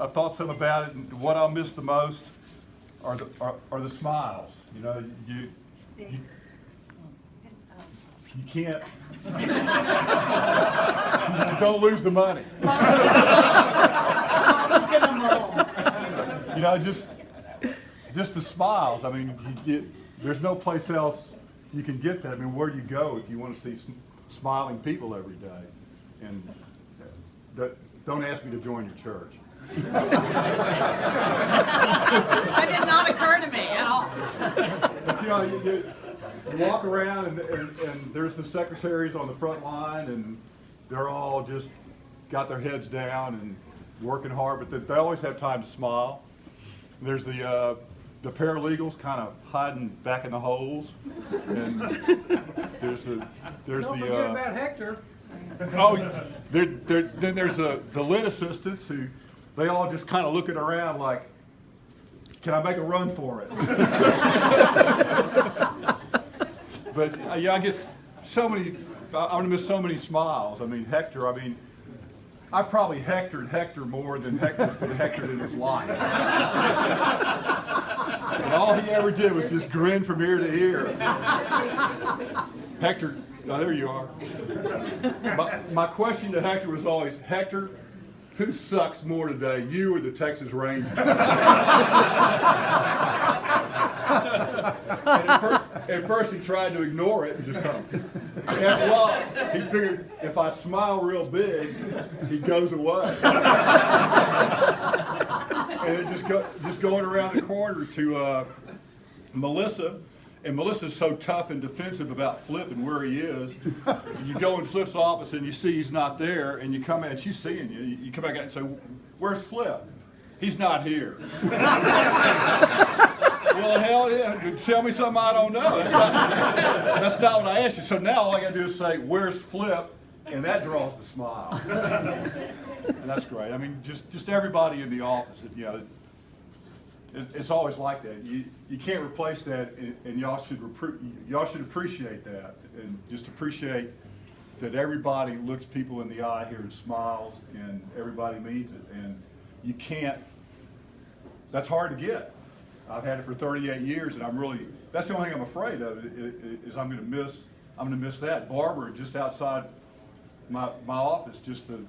I thought some about it, and what I'll miss the most are the smiles. You know, you can't. Don't lose the money. You know, just the smiles. I mean, there's no place else you can get that. I mean, where do you go if you want to see smiling people every day? And don't ask me to join your church. That did not occur to me at all. But you know, you walk around and there's the secretaries on the front line, and they're all just got their heads down and working hard, but they always have time to smile. There's the paralegals kind of hiding back in the holes, and there's Don't forget about Hector. Oh, then there's the lit assistants who they all just kind of looking around like, can I make a run for it? But yeah, I guess I'm gonna miss so many smiles. I mean, Hector. I mean, I probably hectored Hector more than Hector's been hectored in his life. And all he ever did was just grin from ear to ear. Hector, oh, there you are. My question to Hector was always, Hector, who sucks more today, you or the Texas Rangers? At first he tried to ignore it and just come. After a while, he figured if I smile real big, he goes away. And then just going around the corner to Melissa, and Melissa's so tough and defensive about Flip and where he is. You go in Flip's office and you see he's not there, and you come in, she's seeing you. You come back out and say, "Where's Flip?" "He's not here." Well, hell yeah, tell me something I don't know. That's not what I asked you. So now all I got to do is say, "Where's Flip?" And that draws the smile. And that's great. I mean, just everybody in the office, you know, it's always like that. You can't replace that, and y'all should appreciate that, and just appreciate that everybody looks people in the eye here and smiles, and everybody means it. And you can't. That's hard to get. I've had it for 38 years, and that's the only thing I'm afraid of is I'm going to miss that. Barbara, just outside my office, just the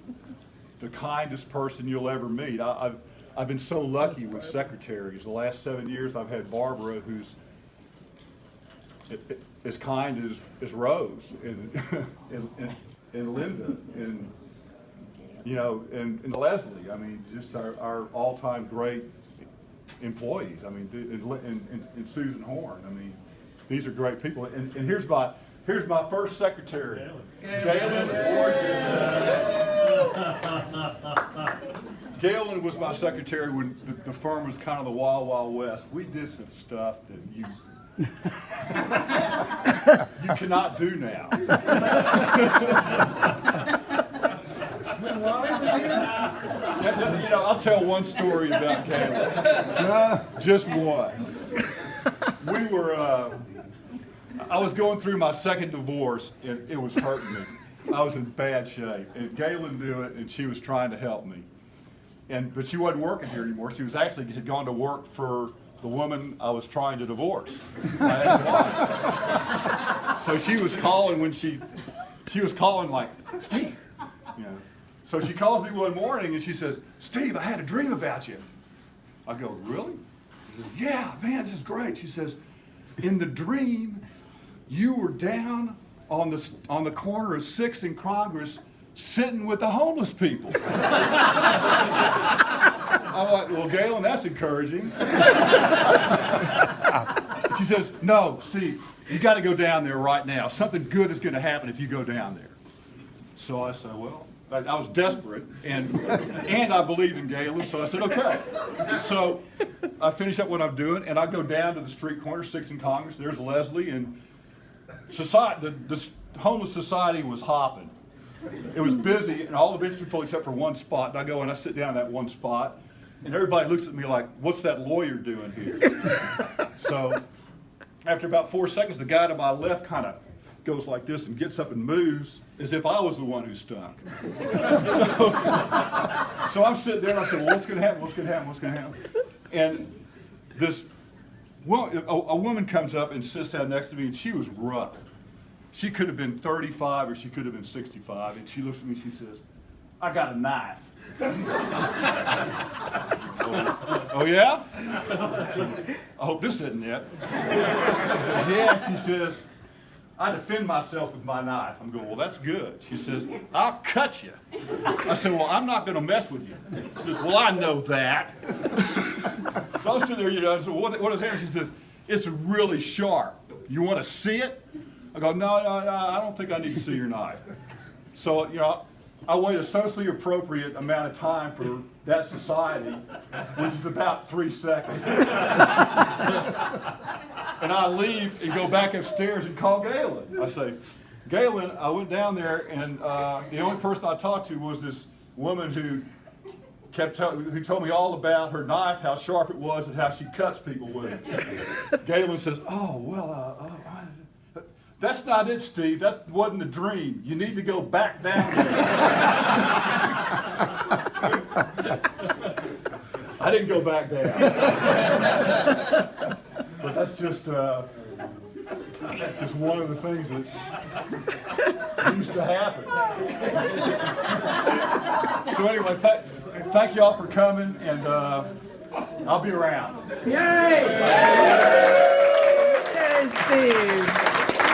kindest person you'll ever meet. I've been so lucky with secretaries. The last 7 years I've had Barbara, who's as kind as Rose and Linda and you know and Leslie. I mean, just our all-time great employees. I mean, and Susan Horn. I mean, these are great people. And here's my first secretary, Galen Galen was my secretary when the firm was kind of the Wild Wild West. We did some stuff that you cannot do now. You know, I'll tell one story about Galen. Just one. I was going through my second divorce, and it was hurting me. I was in bad shape, and Galen knew it, and she was trying to help me. But she wasn't working here anymore. She was had gone to work for the woman I was trying to divorce, my ex-wife. So she was calling she was calling like, "Steve," you know. So she calls me one morning and she says, "Steve, I had a dream about you." I go, "Really?" She says, "Yeah, man, this is great." She says, "In the dream, you were down on the corner of 6th and Congress sitting with the homeless people." I'm like, "Well, Galen, that's encouraging." She says, "No, Steve, you got to go down there right now. Something good is going to happen if you go down there." So I said, well, I was desperate, and I believed in Galen, so I said, okay. So I finish up what I'm doing, and I go down to the street corner, 6th and Congress. There's Leslie, and the homeless society was hopping. It was busy, and all the benches were full except for one spot. And I go and I sit down in that one spot, and everybody looks at me like, "What's that lawyer doing here?" So after about 4 seconds, the guy to my left kind of goes like this and gets up and moves as if I was the one who stunk. So I'm sitting there and I said, well, what's going to happen? What's going to happen? What's going to happen? And a woman comes up and sits down next to me, and she was rough. She could have been 35 or she could have been 65. And she looks at me and she says, I got a knife. Oh yeah? I hope this isn't it. She says, yeah. She says, I defend myself with my knife. I'm going, well, that's good. She says, I'll cut you. I said, well, I'm not going to mess with you. She says, well, I know that. So I was sitting there, I said, what is that? She says, it's really sharp. You want to see it? I go, no, I don't think I need to see your knife. So, I wait a socially appropriate amount of time for that society, which is about 3 seconds. And I leave and go back upstairs and call Galen. I say, Galen, I went down there, and the only person I talked to was this woman who who told me all about her knife, how sharp it was, and how she cuts people with it. Galen says, oh, well, that's not it, Steve. That wasn't the dream. You need to go back down there. I didn't go back down. But that's just one of the things that used to happen. So anyway, thank you all for coming, and I'll be around. Yay! Yay, Steve.